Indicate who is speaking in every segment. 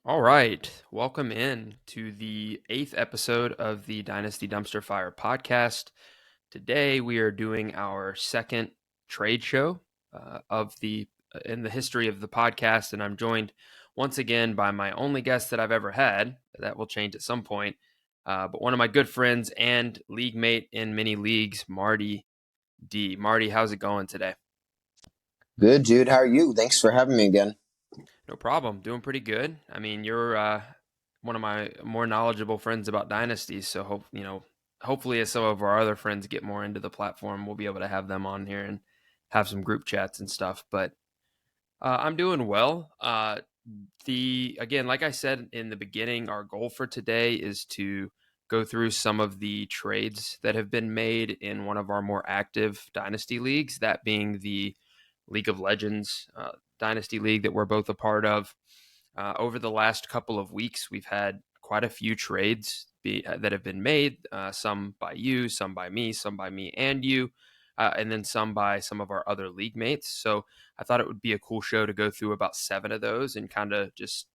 Speaker 1: All right. Welcome in to the eighth episode of the Dynasty Dumpster Fire podcast. Today we are doing our second trade show of the in the history of the podcast, and I'm joined once again by my only guest that I've ever had. That will change at some point, but one of my good friends and league mate in many leagues, Marty D. Marty, how's it going today?
Speaker 2: Good, dude. How are you? Thanks for having me again.
Speaker 1: No problem. Doing pretty good. I mean, you're one of my more knowledgeable friends about dynasties, so hopefully as some of our other friends get more into the platform, we'll be able to have them on here and have some group chats and stuff. But I'm doing well. The again, like I said in the beginning, our goal for today is to go through some of the trades that have been made in one of our more active dynasty leagues, that being the League of Legends Dynasty League that we're both a part of. Over the last couple of weeks, we've had quite a few trades that have been made, some by you, some by me, some by me and you, and then some by some of our other league mates. So I thought it would be a cool show to go through about seven of those and kind of just,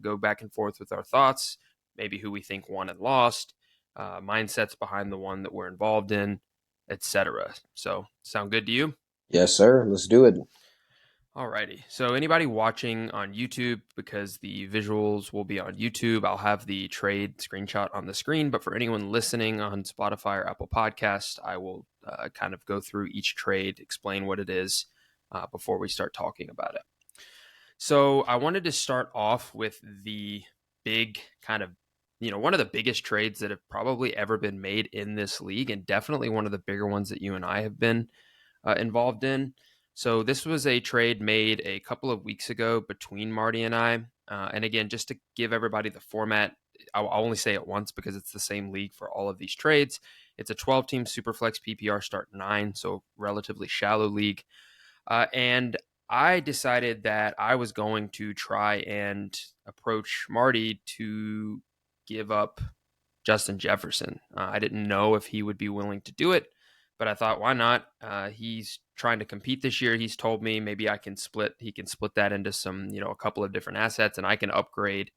Speaker 1: go back and forth with our thoughts, maybe who we think won and lost, mindsets behind the one that we're involved in, etc. So, sound good to you?
Speaker 2: Yes, sir. Let's do it.
Speaker 1: Alrighty. So anybody watching on YouTube, because the visuals will be on YouTube, I'll have the trade screenshot on the screen. But for anyone listening on Spotify or Apple Podcast, I will kind of go through each trade, explain what it is before we start talking about it. So I wanted to start off with the big kind of, one of the biggest trades that have probably ever been made in this league, and definitely one of the bigger ones that you and I have been involved in. So this was a trade made a couple of weeks ago between Marty and I. And again, just to give everybody the format, I'll only say it once because it's the same league for all of these trades. It's a 12-team Superflex PPR start 9, so relatively shallow league. And I decided that I was going to try and approach Marty to give up Justin Jefferson. I didn't know if he would be willing to do it, but I thought, why not? He's trying to compete this year. He's told me maybe he can split that into some, a couple of different assets, and I can upgrade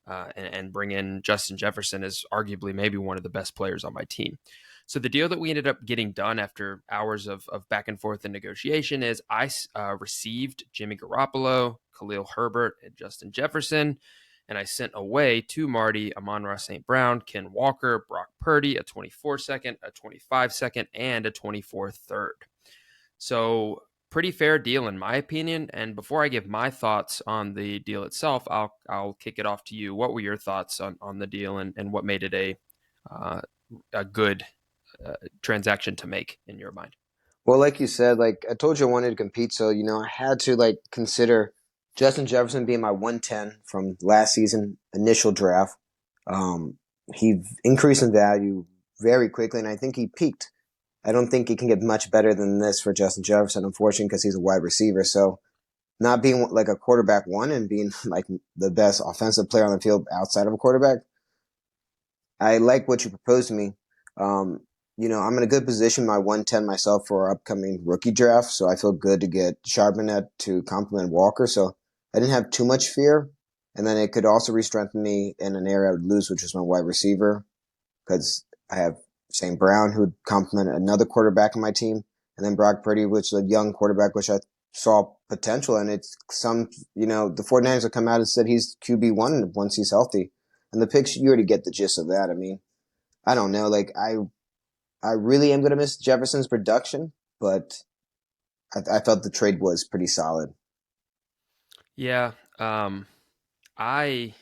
Speaker 1: and bring in Justin Jefferson as arguably maybe one of the best players on my team. So the deal that we ended up getting done after hours of back and forth and negotiation is I received Jimmy Garoppolo, Khalil Herbert, and Justin Jefferson, and I sent away to Marty Amon-Ra St. Brown, Ken Walker, Brock Purdy, a 24 second, a 25 second, and a 24 third. So pretty fair deal in my opinion. And before I give my thoughts on the deal itself, I'll kick it off to you. What were your thoughts on the deal and what made it a good transaction to make in your mind?
Speaker 2: Well, like you said, like I told you I wanted to compete, so I had to consider Justin Jefferson being my 110 from last season initial draft. Um, he increased in value very quickly, and I think he peaked. I don't think it can get much better than this for Justin Jefferson, unfortunately, because he's a wide receiver. So not being like a quarterback one and being like the best offensive player on the field outside of a quarterback, I like what you proposed to me. Um, I'm in a good position, my 110 myself for our upcoming rookie draft, so I feel good to get Charbonnet to complement Walker. So I didn't have too much fear, and then it could also re-strengthen me in an area I would lose, which is my wide receiver, because I have St. Brown who would complement another quarterback on my team, and then Brock Purdy, which is a young quarterback, which I saw potential, and it's the 49ers have come out and said he's QB1 once he's healthy. And the picks, you already get the gist of that. I mean, I don't know. Like, I really am going to miss Jefferson's production, but I felt the trade was pretty solid.
Speaker 1: Yeah, I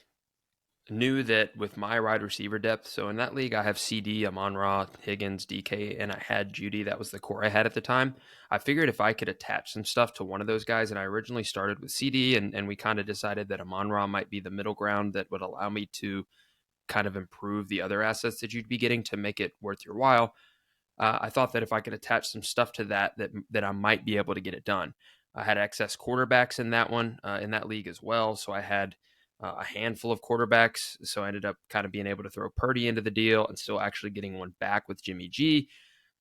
Speaker 1: knew that with my wide receiver depth, so in that league I have CD, Amon-Ra, Higgins, DK, and I had Judy. That was the core I had at the time. I figured if I could attach some stuff to one of those guys, and I originally started with CD, and we kind of decided that Amon-Ra might be the middle ground that would allow me to kind of improve the other assets that you'd be getting to make it worth your while. I thought that if I could attach some stuff to that I might be able to get it done. I had excess quarterbacks in that one in that league as well, so I had a handful of quarterbacks. So I ended up kind of being able to throw Purdy into the deal and still actually getting one back with Jimmy G.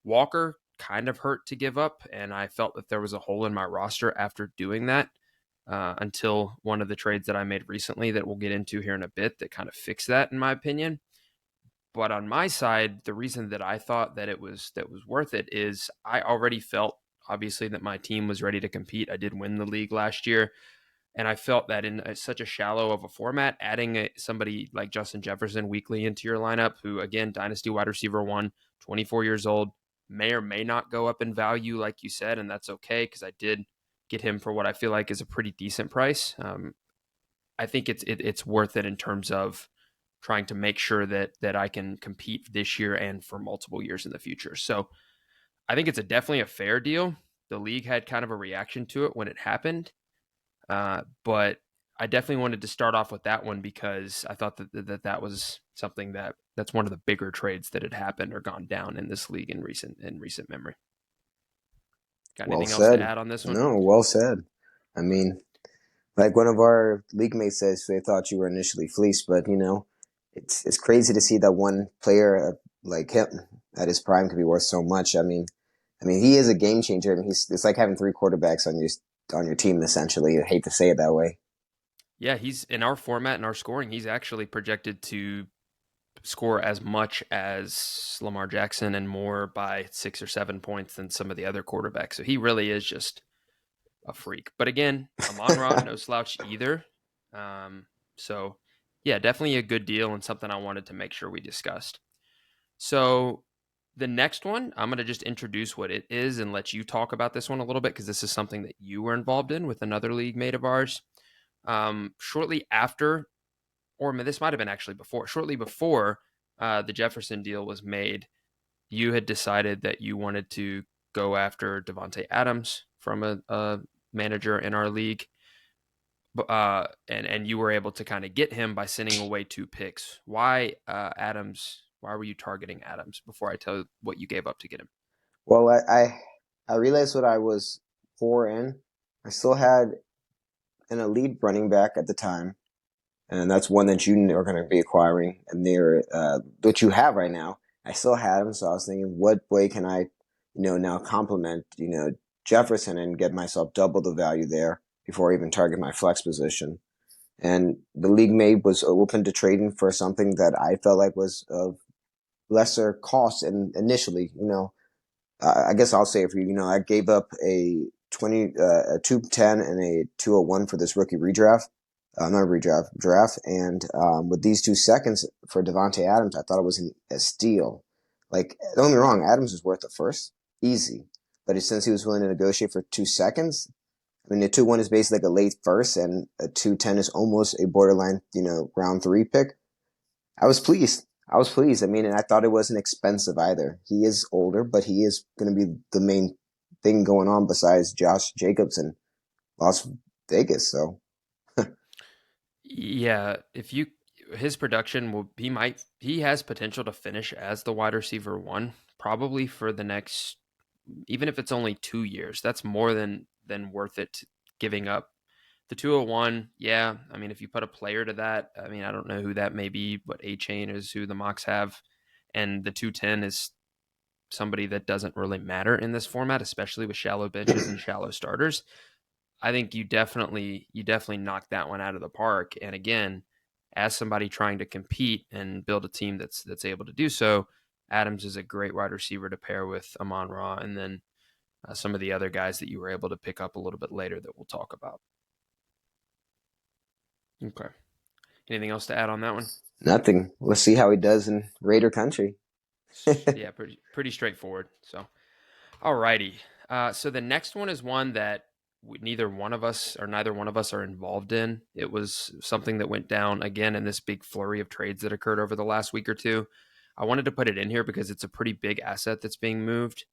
Speaker 1: Walker kind of hurt to give up, and I felt that there was a hole in my roster after doing that. until one of the trades that I made recently that we'll get into here in a bit that kind of fixed that, in my opinion. But on my side, the reason that I thought that it was worth it is I already felt obviously that my team was ready to compete. I did win the league last year, and I felt that in such a shallow of a format, adding somebody like Justin Jefferson weekly into your lineup, who again, Dynasty wide receiver one, 24 years old, may or may not go up in value, like you said, and that's okay because I did get him for what I feel like is a pretty decent price. I think it's worth it in terms of trying to make sure that I can compete this year and for multiple years in the future. So I think it's definitely a fair deal. The league had kind of a reaction to it when it happened, but I definitely wanted to start off with that one because I thought that was something that's one of the bigger trades that had happened or gone down in this league in recent memory. Got
Speaker 2: Well
Speaker 1: anything else to
Speaker 2: said.
Speaker 1: add on this one?
Speaker 2: No, well said. I mean, like one of our league mates says, they thought you were initially fleeced, but it's crazy to see that one player like him at his prime could be worth so much. I mean, he is a game changer. I mean, it's like having three quarterbacks on your team essentially. I hate to say it that way.
Speaker 1: Yeah, he's in our format and our scoring. He's actually projected to score as much as Lamar Jackson and more by 6 or 7 points than some of the other quarterbacks. So he really is just a freak. But again, Amon-Ra, no slouch either. So yeah, definitely a good deal and something I wanted to make sure we discussed. So the next one, I'm going to just introduce what it is and let you talk about this one a little bit because this is something that you were involved in with another league mate of ours. Shortly after, or this might have been actually before, shortly before the Jefferson deal was made, you had decided that you wanted to go after Devontae Adams from a manager in our league. And you were able to kind of get him by sending away 2 picks. Why Adams? Why were you targeting Adams? Before I tell you what you gave up to get him.
Speaker 2: Well, I realized what I was poor in. I still had an elite running back at the time, and that's one that you are going to be acquiring, and they're what you have right now. I still had him, so I was thinking, what way can I, now complement, Jefferson and get myself double the value there before I even target my flex position. And the league mate was open to trading for something that I felt like was of lesser cost, and initially, I guess I'll say it for you. I gave up a 210 and a 201 for this rookie redraft. Not a redraft, draft. And with these 2 seconds for Devontae Adams, I thought it was a steal. Like, don't get me wrong, Adams is worth a first. Easy. But since he was willing to negotiate for 2 seconds, I mean, the 2-1 is basically like a late first, and a 210 is almost a borderline, round 3 pick. I was pleased. I was pleased. I mean, and I thought it wasn't expensive either. He is older, but he is going to be the main thing going on besides Josh Jacobs in Las Vegas. So,
Speaker 1: Yeah, if you his production will he has potential to finish as the wide receiver one probably for the next, even if it's only 2 years. That's more than worth it giving up. The 201, yeah. I mean, if you put a player to that, I mean, I don't know who that may be, but A Chain is who the mocks have, and the 210 is somebody that doesn't really matter in this format, especially with shallow benches and shallow starters. I think you definitely knocked that one out of the park. And again, as somebody trying to compete and build a team that's able to do so, Adams is a great wide receiver to pair with Amon-Ra, and then some of the other guys that you were able to pick up a little bit later that we'll talk about. Okay. Anything else to add on that one?
Speaker 2: nothing. Let's see how he does in Raider country.
Speaker 1: Yeah, pretty straightforward. So, alrighty. So the next one is one that neither one of us or neither one of us are involved in. It was something that went down again in this big flurry of trades that occurred over the last week or two. I wanted to put it in here because it's a pretty big asset that's being moved.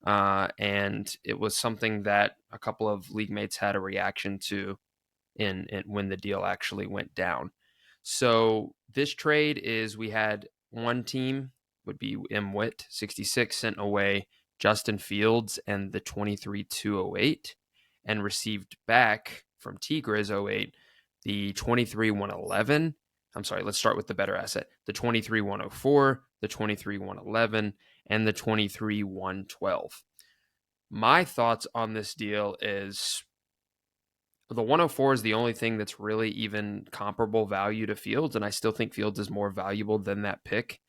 Speaker 1: And it was something that a couple of league mates had a reaction to in when the deal actually went down. So this trade is we had one team would be M Witt 66 sent away Justin Fields and the 23-208 and received back from Tigres 08 the 23-111. I'm sorry, let's start with the better asset. The 23-104, the 23-111, and the 23-112. My thoughts on this deal is The 104 is the only thing that's really even comparable value to Fields, and I still think Fields is more valuable than that pick.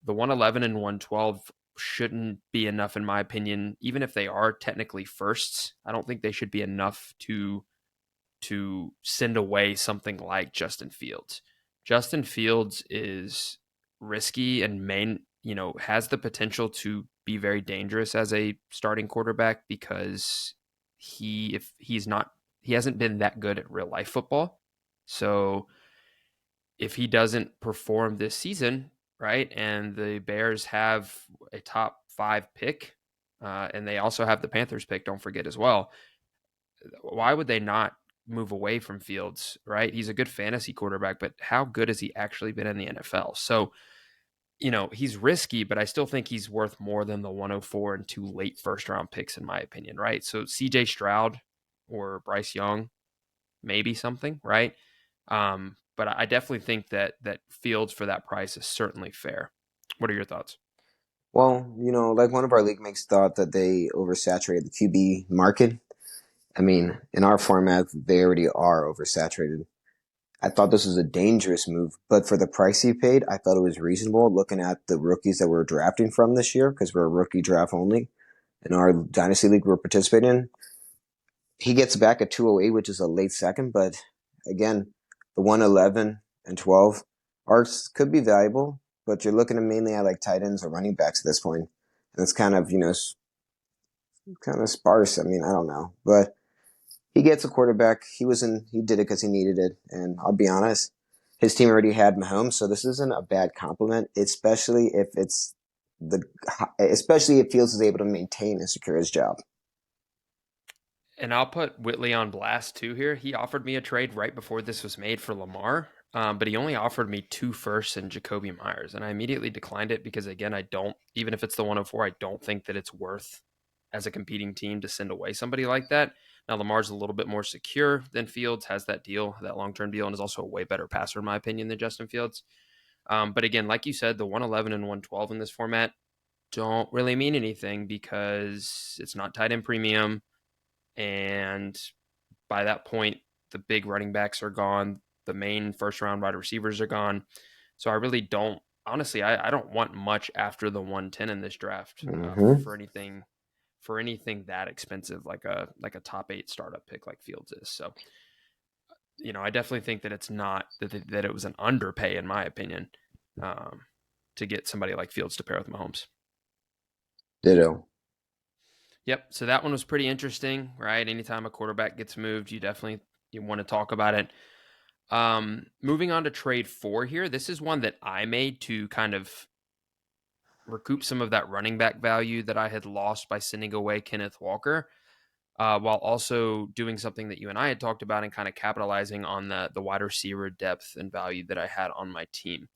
Speaker 1: The 111 and 112 shouldn't be enough, in my opinion, even if they are technically firsts. I don't think they should be enough to send away something like Justin Fields. Justin Fields is risky and has the potential to be very dangerous as a starting quarterback because if he's not he hasn't been that good at real life football. So if he doesn't perform this season, right, and the Bears have a top 5 pick, and they also have the Panthers pick, don't forget as well, why would they not move away from Fields, right? He's a good fantasy quarterback, but how good has he actually been in the NFL? So, he's risky, but I still think he's worth more than the 104 and 2 late first round picks, in my opinion, right? So, CJ Stroud or Bryce Young, maybe something, right? But I definitely think that Fields for that price is certainly fair. What are your thoughts?
Speaker 2: Well, like one of our league mates thought that they oversaturated the QB market. I mean, in our format, they already are oversaturated. I thought this was a dangerous move, but for the price he paid, I thought it was reasonable looking at the rookies that we're drafting from this year because we're a rookie draft only in our Dynasty League we're participating in. He gets back at 208, which is a late second, but again, the 111 and 12 arts could be valuable, but you're looking at mainly at like tight ends or running backs at this point. And it's kind of, kind of sparse. I mean, I don't know, but he gets a quarterback. He did it because he needed it. And I'll be honest, his team already had Mahomes, so this isn't a bad compliment, especially if Fields is able to maintain and secure his job.
Speaker 1: And I'll put Whitley on blast too here. He offered me a trade right before this was made for Lamar, but he only offered me 2 firsts and Jacoby Myers. And I immediately declined it because, again, even if it's the 104, I don't think that it's worth as a competing team to send away somebody like that. Now, Lamar's a little bit more secure than Fields, has that deal, that long term deal, and is also a way better passer, in my opinion, than Justin Fields. But again, like you said, the 111 and 112 in this format don't really mean anything because it's not tight end premium. And by that point, the big running backs are gone. The main first round wide receivers are gone. So I really don't, honestly, I don't want much after the 110 in this draft
Speaker 2: Mm-hmm.
Speaker 1: for anything that expensive, like a top 8 startup pick like Fields is. So, I definitely think that it's not that it was an underpay, in my opinion, um, to get somebody like Fields to pair with Mahomes.
Speaker 2: Ditto.
Speaker 1: Yep. So that one was pretty interesting, right? Anytime a quarterback gets moved, you want to talk about it. Moving on to trade 4 here. This is one that I made to kind of recoup some of that running back value that I had lost by sending away Kenneth Walker, while also doing something that you and I had talked about and kind of capitalizing on the wide receiver depth and value that I had on my team.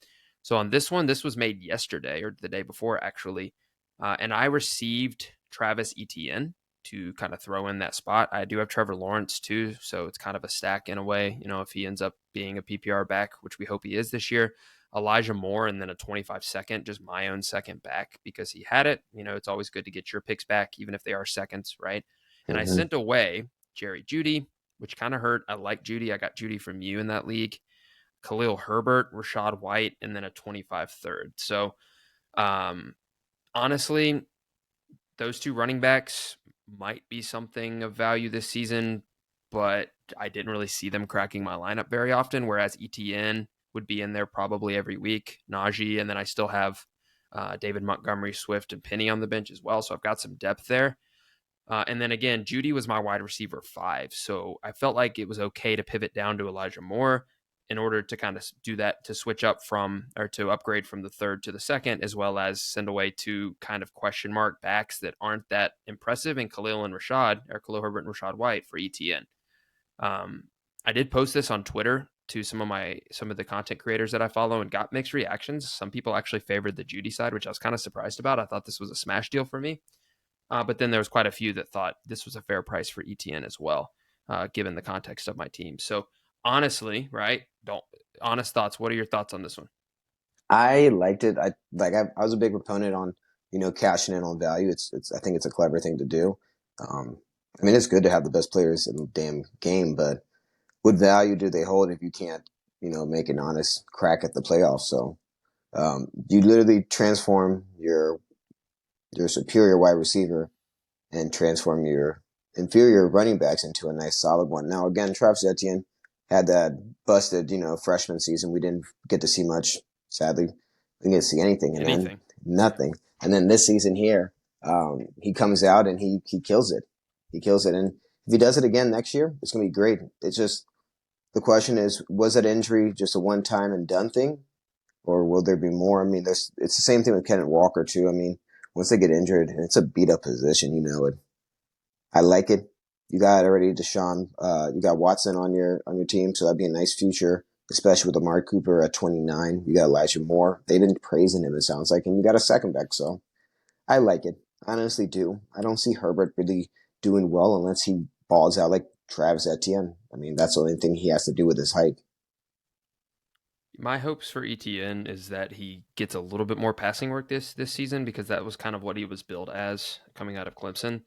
Speaker 1: So on this one, this was made yesterday or the day before, actually, and I received Travis Etienne to kind of throw in that spot. I do have Trevor Lawrence too, so it's kind of a stack in a way. If he ends up being a PPR back, which we hope he is this year, Elijah Moore, and then a 25 second, just my own second back because he had it. It's always good to get your picks back, even if they are seconds, right? And I
Speaker 2: Mm-hmm.
Speaker 1: sent away Jerry Jeudy, which kind of hurt. I like Jeudy. I got Jeudy from you in that league. Khalil Herbert, Rashad White, and then a 25 third. So um, honestly, those 2 running backs might be something of value this season, but I didn't really see them cracking my lineup very often, whereas ETN would be in there probably every week, Najee, and then I still have David Montgomery, Swift, and Penny on the bench as well. So I've got some depth there. And then again, Jeudy was my wide receiver 5. So I felt like it was okay to pivot down to Elijah Moore in order to kind of do that, to switch up from, or to upgrade from the 3rd to the 2nd, as well as send away 2 kind of question mark backs that aren't that impressive in Khalil Herbert and Rashad White for ETN. I did post this on Twitter to some of the content creators that I follow and got mixed reactions. Some people actually favored the Jeudy side, which I was kind of surprised about. I thought this was a smash deal for me. But then there was quite a few that thought this was a fair price for ETN as well, given the context of my team. So honestly, right? Don't honest thoughts. What are your thoughts on this one?
Speaker 2: I liked it. I was a big proponent on cashing in on value. I think it's a clever thing to do. Um, I mean, it's good to have the best players in the damn game, but what value do they hold if you can't, make an honest crack at the playoffs? So you literally transform your superior wide receiver and transform your inferior running backs into a nice solid one. Now, again, Travis Etienne had that busted, freshman season. We didn't get to see much, sadly. We didn't get to see anything, and then
Speaker 1: Anything. Yeah.
Speaker 2: nothing. And then this season here, he comes out and he kills it. He kills it. And if he does it again next year, it's going to be great. It's just the question is, was that injury just a one time and done thing? Or will there be more? I mean, it's the same thing with Kenneth Walker, too. I mean, once they get injured, it's a beat up position, I like it. You got already Deshaun. You got Watson on your team, so that'd be a nice future, especially with Amari Cooper at 29. You got Elijah Moore. They've been praising him, it sounds like, and you got a second back. So I like it. I honestly do. I don't see Herbert really doing well unless he balls out like Travis Etienne. I mean, that's the only thing he has to do with his height.
Speaker 1: My hopes for ETN is that he gets a little bit more passing work this season because that was kind of what he was billed as coming out of Clemson.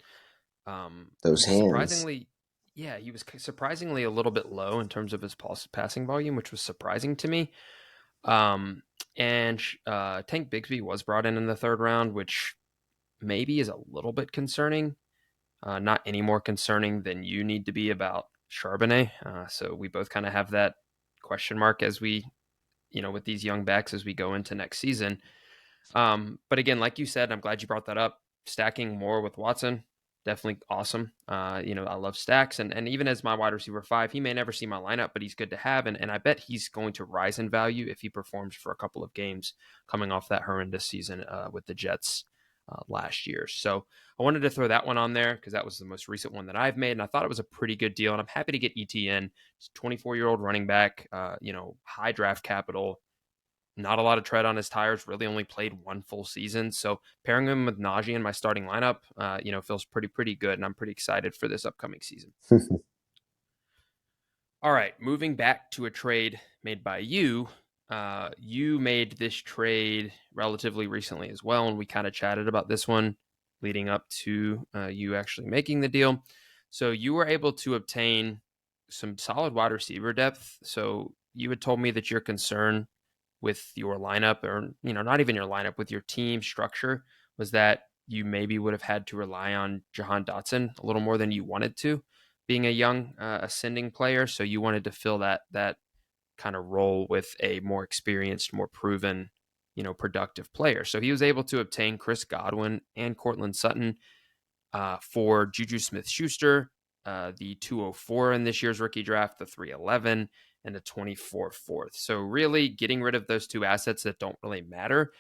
Speaker 2: Those
Speaker 1: He was
Speaker 2: hands.
Speaker 1: surprisingly, yeah, he was surprisingly a little bit low in terms of his passing volume, which was surprising to me. Um, and Tank Bigsby was brought in the third round, which maybe is a little bit concerning. Not any more concerning than you need to be about Charbonnet. So we both kind of have that question mark as we, with these young backs as we go into next season. But again, like you said, I'm glad you brought that up. Stacking more with Watson, definitely awesome. I love stacks, and even as my wide receiver 5, he may never see my lineup, but he's good to have, and I bet he's going to rise in value if he performs for a couple of games coming off that horrendous season with the Jets last year. So I wanted to throw that one on there because that was the most recent one that I've made, and I thought it was a pretty good deal, and I'm happy to get ETN. He's a 24-year-old running back, high draft capital, not a lot of tread on his tires, really only played one full season. So pairing him with Najee in my starting lineup, feels pretty good. And I'm pretty excited for this upcoming season. All right, moving back to a trade made by you. You made this trade relatively recently as well. And we kind of chatted about this one leading up to you actually making the deal. So you were able to obtain some solid wide receiver depth. So you had told me that your concern with your lineup, or not even your lineup, with your team structure, was that you maybe would have had to rely on Jahan Dotson a little more than you wanted to, being a young ascending player. So you wanted to fill that kind of role with a more experienced, more proven, productive player. So he was able to obtain Chris Godwin and Cortland Sutton for Juju Smith-Schuster, the 204 in this year's rookie draft, the 311, and the 24 fourth. So really getting rid of those two assets that don't really matter.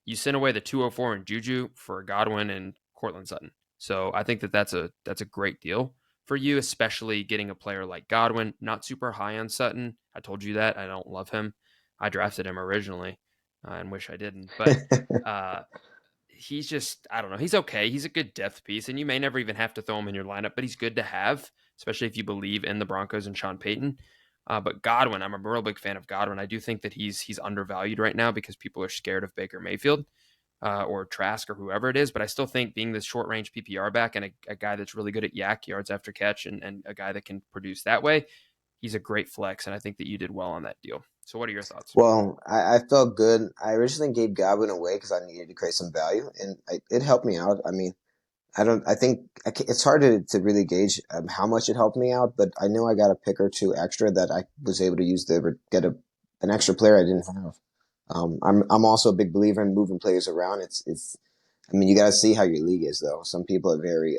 Speaker 1: You sent away the 204 and Juju for Godwin and Cortland Sutton. So I think that's a great deal for you, especially getting a player like Godwin. Not super high on Sutton. I told you that. I don't love him. I drafted him originally and wish I didn't. But uh, he's just, I don't know. He's okay. He's a good depth piece, and you may never even have to throw him in your lineup, but he's good to have, especially if you believe in the Broncos and Sean Payton. But Godwin, I'm a real big fan of Godwin. I do think that he's undervalued right now because people are scared of Baker Mayfield or Trask or whoever it is. But I still think being this short range PPR back and a guy that's really good at yak yards after catch and a guy that can produce that way, he's a great flex. And I think that you did well on that deal. So what are your thoughts?
Speaker 2: Well, I felt good. I originally gave Godwin away because I needed to create some value, and it helped me out. I mean, I don't. I think it's hard to really gauge how much it helped me out, but I know I got a pick or two extra that I was able to use to get an extra player I didn't have. I'm also a big believer in moving players around. It's. I mean, you got to see how your league is, though. Some people are very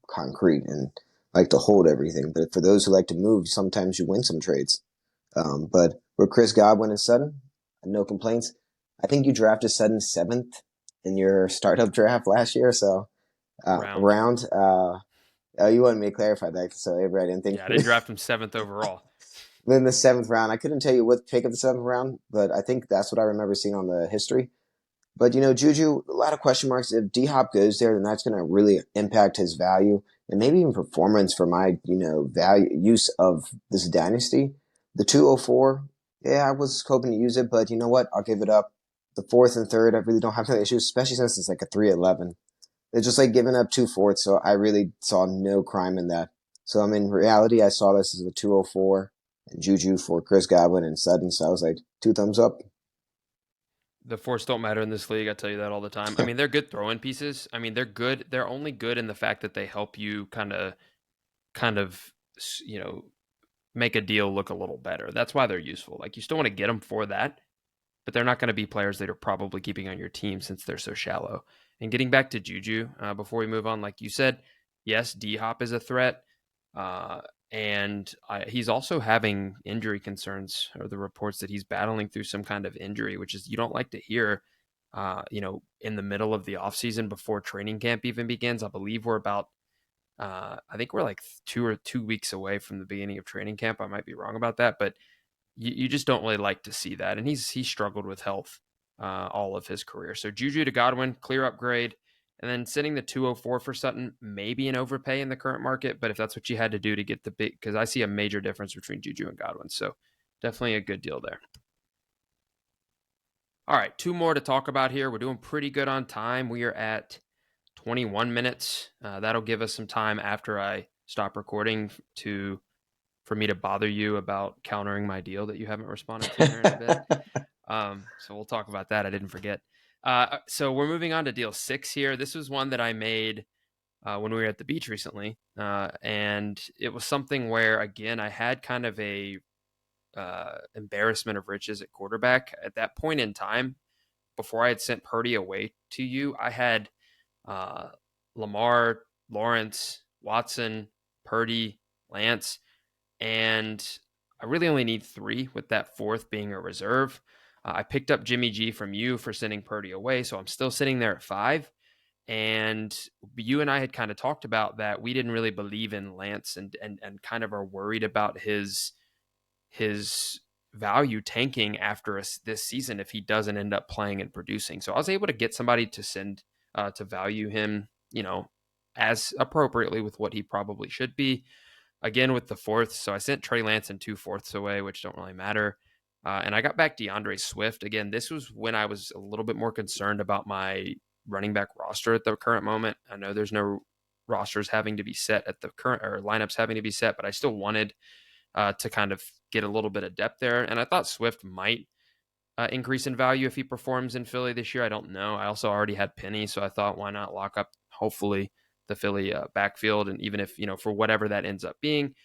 Speaker 2: concrete and like to hold everything, but for those who like to move, sometimes you win some trades. But with Chris Godwin and Sutton, no complaints. I think you drafted Sutton seventh in your startup draft last year, so
Speaker 1: Round.
Speaker 2: round. Oh, you wanted me to clarify that, so I didn't think.
Speaker 1: Yeah, I didn't draft him seventh overall.
Speaker 2: In the seventh round, I couldn't tell you what pick of the seventh round, but I think that's what I remember seeing on the history. But Juju, a lot of question marks. If D Hop goes there, then that's going to really impact his value and maybe even performance for my value use of this dynasty. The 204, yeah, I was hoping to use it, but you know what? I'll give it up. The fourth and third, I really don't have any issues, especially since it's like a 311. It's just like giving up 2 fourths. So I really saw no crime in that. So I mean, in reality, I saw this as a 204 and Juju for Chris Godwin and Sutton. So I was like, two thumbs up.
Speaker 1: The force don't matter in this league. I tell you that all the time. I mean, they're good throwing pieces. I mean, they're good. They're only good in the fact that they help you kind of, you know, make a deal look a little better. That's why they're useful. Like you still want to get them for that, but they're not going to be players that are probably keeping on your team since they're so shallow. And getting back to Juju, before we move on, like you said, yes, D Hop is a threat. Uh, and he's also having injury concerns, or the reports that he's battling through some kind of injury, which is you don't like to hear, in the middle of the offseason before training camp even begins. I believe we're about, I think we're like 2 weeks away from the beginning of training camp. I might be wrong about that, but you just don't really like to see that. And he struggled with health all of his career. So Juju to Godwin, clear upgrade. And then sitting the 204 for Sutton, maybe an overpay in the current market. But if that's what you had to do to get the big, because I see a major difference between Juju and Godwin. So definitely a good deal there. All right, two more to talk about here. We're doing pretty good on time. We are at 21 minutes. That'll give us some time after I stop recording for me to bother you about countering my deal that you haven't responded to here in a bit. So we'll talk about that. I didn't forget. So we're moving on to deal 6 here. This was one that I made when we were at the beach recently. And it was something where, again, I had kind of a embarrassment of riches at quarterback. At that point in time, before I had sent Purdy away to you, I had uh, Lamar, Lawrence, Watson, Purdy, Lance, and I really only need 3, with that 4th being a reserve. I picked up Jimmy G from you for sending Purdy away, so I'm still sitting there at 5. And you and I had kind of talked about that we didn't really believe in Lance, and kind of are worried about his value tanking after this season if he doesn't end up playing and producing. So I was able to get somebody to send to value him, as appropriately with what he probably should be. Again with the 4th, so I sent Trey Lance and 2/4 away, which don't really matter. And I got back DeAndre Swift. Again, this was when I was a little bit more concerned about my running back roster at the current moment. I know there's no rosters having to be set at the current, or lineups having to be set, but I still wanted to kind of get a little bit of depth there. And I thought Swift might increase in value if he performs in Philly this year. I don't know. I also already had Penny, so I thought, why not lock up, hopefully, the Philly backfield, and even if, for whatever that ends up being,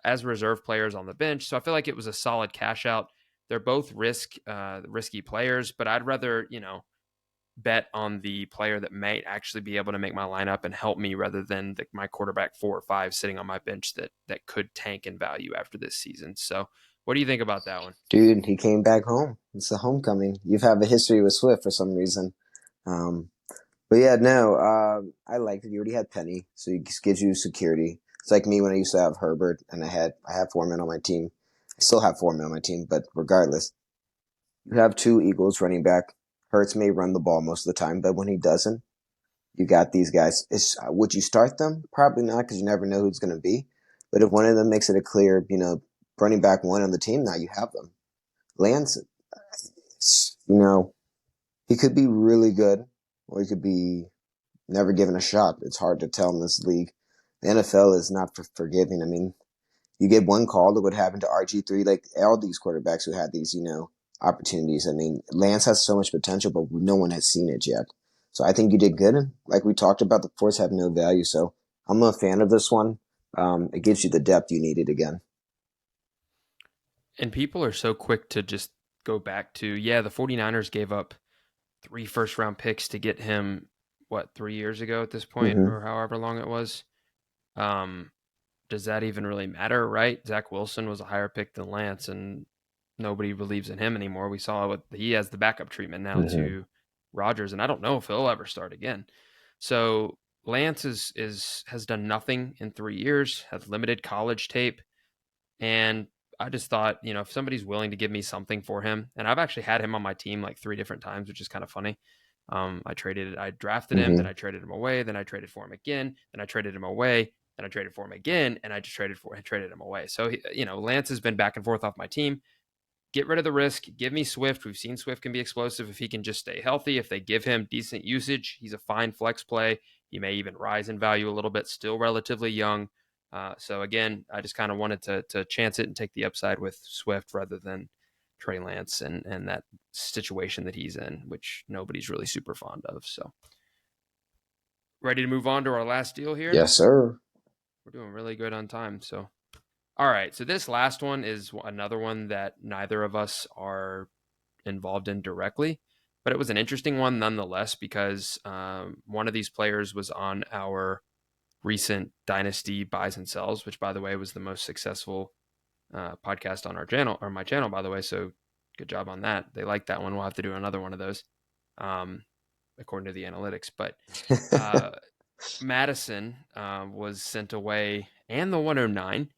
Speaker 1: as reserve players on the bench. So I feel like it was a solid cash out. They're both risky players, but I'd rather, bet on the player that may actually be able to make my lineup and help me, rather than my quarterback 4 or 5 sitting on my bench that could tank in value after this season. So what do you think about that one?
Speaker 2: Dude, he came back home. It's the homecoming. You've had a history with Swift for some reason. Um, but yeah, no, I liked it. You already had Penny, so it just gives you security. It's like me when I used to have Herbert, and I have Foreman on my team. I still have Foreman on my team, but regardless, you have 2 Eagles running back. Hurts may run the ball most of the time, but when he doesn't, you got these guys. Would you start them? Probably not, because you never know who it's going to be. But if one of them makes it a clear, running back 1 on the team, now you have them. Lance, he could be really good, or he could be never given a shot. It's hard to tell in this league. The NFL is not forgiving. I mean, you get one call, look what happened to RG3, like all these quarterbacks who had these, opportunities. I mean, Lance has so much potential, but no one has seen it yet. So I think you did good. Like we talked about, the force have no value. So I'm a fan of this one. It gives you the depth you needed again.
Speaker 1: And people are so quick to just go back to, the 49ers gave up 3 first-round picks to get him, 3 years ago at this point,
Speaker 2: Mm-hmm.
Speaker 1: or however long it was. Does that even really matter, right? Zach Wilson was a higher pick than Lance, and nobody believes in him anymore. We saw what he has, the backup treatment now
Speaker 2: Mm-hmm.
Speaker 1: to Rodgers, and I don't know if he'll ever start again. So Lance has done nothing in 3 years, has limited college tape, and I just thought, if somebody's willing to give me something for him, and I've actually had him on my team like 3 different times, which is kind of funny. I drafted him, then
Speaker 2: Mm-hmm.
Speaker 1: I traded him away, then I traded for him again, then I traded him away, then I traded for him again, and I just traded him away. So, Lance has been back and forth off my team. Get rid of the risk. Give me Swift. We've seen Swift can be explosive if he can just stay healthy. If they give him decent usage, he's a fine flex play. He may even rise in value a little bit, still relatively young. So again, I just kind of wanted to chance it and take the upside with Swift rather than Trey Lance and that situation that he's in, which nobody's really super fond of. So ready to move on to our last deal here?
Speaker 2: Yes, sir.
Speaker 1: We're doing really good on time. So all right. So this last one is another one that neither of us are involved in directly, but it was an interesting one nonetheless because one of these players was on our recent Dynasty buys and sells, which by the way was the most successful podcast on our channel or my channel, by the way. So good job on that. They like that one. We'll have to do another one of those, um, according to the analytics. But uh, Madison was sent away and the 109.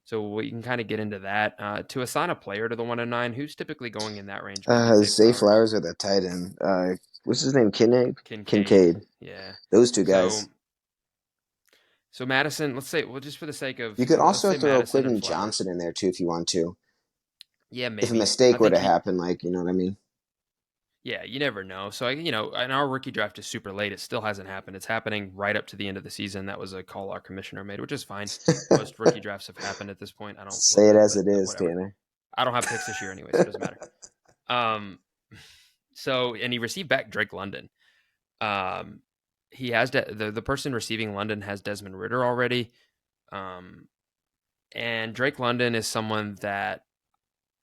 Speaker 1: So we can kind of get into that. To assign a player to the 109, who's typically going in that range? Maybe Zay
Speaker 2: Zay
Speaker 1: Flowers,
Speaker 2: Flowers or that tight end. What's his name? Kincaid?
Speaker 1: Kincaid.
Speaker 2: Kincaid.
Speaker 1: Yeah.
Speaker 2: Those two
Speaker 1: So
Speaker 2: guys.
Speaker 1: so Madison, let's say, well, just for the sake
Speaker 2: You
Speaker 1: of,
Speaker 2: could
Speaker 1: let's
Speaker 2: also
Speaker 1: say
Speaker 2: throw
Speaker 1: Madison and
Speaker 2: Quentin
Speaker 1: Flowers.
Speaker 2: Johnson in there too if you want to.
Speaker 1: Yeah,
Speaker 2: If a
Speaker 1: maybe. I
Speaker 2: mistake were
Speaker 1: think
Speaker 2: to
Speaker 1: he,
Speaker 2: happen, like, you know what I mean?
Speaker 1: yeah, you never know. So, and our rookie draft is super late. It still hasn't happened. It's happening right up to the end of the season. That was a call our commissioner made, which is fine. Most rookie drafts have happened at this point. I don't
Speaker 2: Say
Speaker 1: love
Speaker 2: it
Speaker 1: it,
Speaker 2: as
Speaker 1: but
Speaker 2: it is,
Speaker 1: whatever.
Speaker 2: Tanner.
Speaker 1: I don't have picks this year anyway, so it doesn't matter. Um, so, and he received back Drake London. Um, he has the person receiving London has Desmond Ritter already. Um, and Drake London is someone that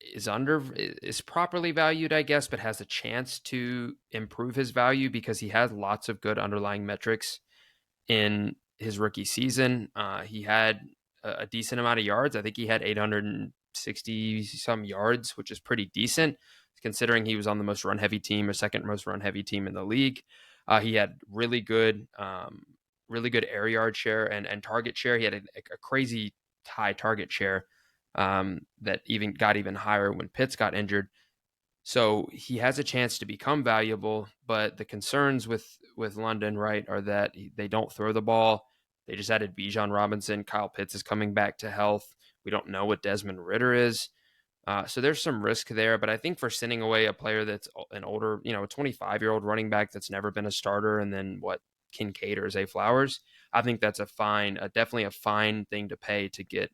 Speaker 1: is properly valued, I guess, but has a chance to improve his value because he has lots of good underlying metrics in his rookie season. He had a decent amount of yards. I think he had 860 some yards, which is pretty decent considering he was on the most run heavy team or second most run heavy team in the league. He had really good air yard share and target share. He had a crazy high target share that even got even higher when Pitts got injured. So he has a chance to become valuable, but the concerns with London, right, are that they don't throw the ball. They just added Bijan Robinson. Kyle Pitts is coming back to health. We don't know what Desmond Ritter is. So there's some risk there, but I think for sending away a player that's an older, a 25-year-old running back that's never been a starter, and then what Kincaid or Zay Flowers, I think that's definitely a fine thing to pay to get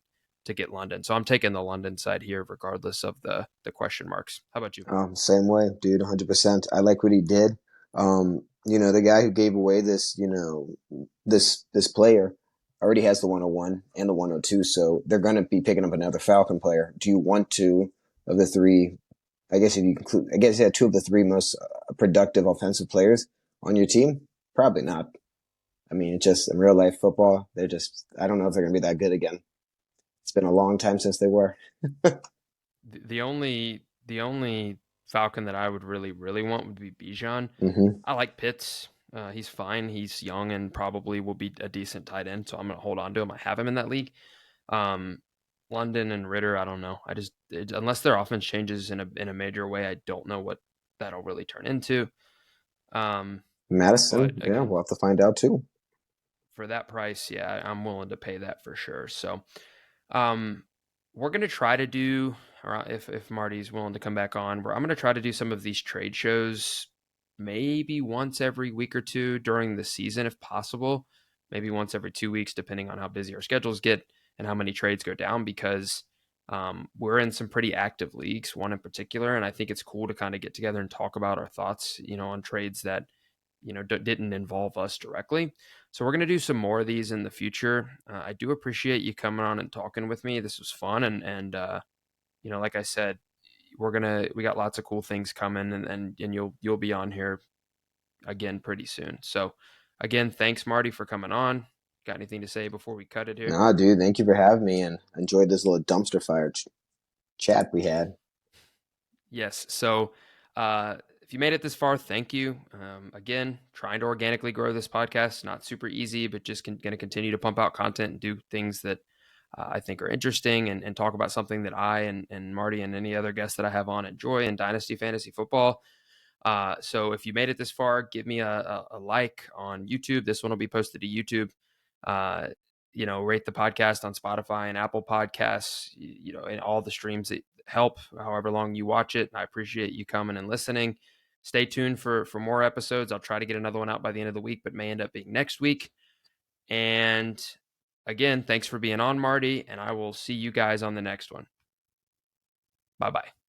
Speaker 1: London. So I'm taking the London side here, regardless of the question marks. How about you?
Speaker 2: Same way, dude, 100%. I like what he did. The guy who gave away this, this player already has the 101 and the 102, so they're going to be picking up another Falcon player. Do you want two of the three? I guess if you include, I guess you had two of the three most productive offensive players on your team. Probably not. I mean, it's just in real life football, I don't know if they're going to be that good again. It's been a long time since they were.
Speaker 1: The only Falcon that I would really want would be Bijan.
Speaker 2: Hmm.
Speaker 1: I like Pitts. He's fine. He's young and probably will be a decent tight end, so I'm going to hold on to him. I have him in that league. Um, London and Ritter, I don't know. Unless their offense changes in a major way, I don't know what that'll really turn into. Um, but
Speaker 2: Madison, yeah,
Speaker 1: again,
Speaker 2: we'll have to find out too.
Speaker 1: for that price, yeah, I'm willing to pay that for sure. So, um, we're gonna try to do, or if Marty's willing to come back on, I'm gonna try to do some of these trade shows, maybe once every week or two during the season, if possible. Maybe once every 2 weeks, depending on how busy our schedules get and how many trades go down. Because we're in some pretty active leagues, one in particular, and I think it's cool to kind of get together and talk about our thoughts, on trades that didn't involve us directly. So we're going to do some more of these in the future. I do appreciate you coming on and talking with me. This was fun, and like I said, we got lots of cool things coming, and you'll be on here again pretty soon. So again, thanks Marty for coming on. Got anything to say before we cut it here?
Speaker 2: Nah, dude, thank you for having me and enjoyed this little dumpster fire chat we had.
Speaker 1: Yes. So, if you made it this far, thank you. Again, trying to organically grow this podcast, not super easy, but just going to continue to pump out content and do things that I think are interesting and talk about something that I and Marty and any other guests that I have on enjoy in Dynasty Fantasy Football. So if you made it this far, give me a like on YouTube. This one will be posted to YouTube. Uh, rate the podcast on Spotify and Apple Podcasts, and all the streams that help however long you watch it. I appreciate you coming and listening. Stay tuned for more episodes. I'll try to get another one out by the end of the week, but may end up being next week. And again, thanks for being on, Marty, and I will see you guys on the next one. Bye-bye.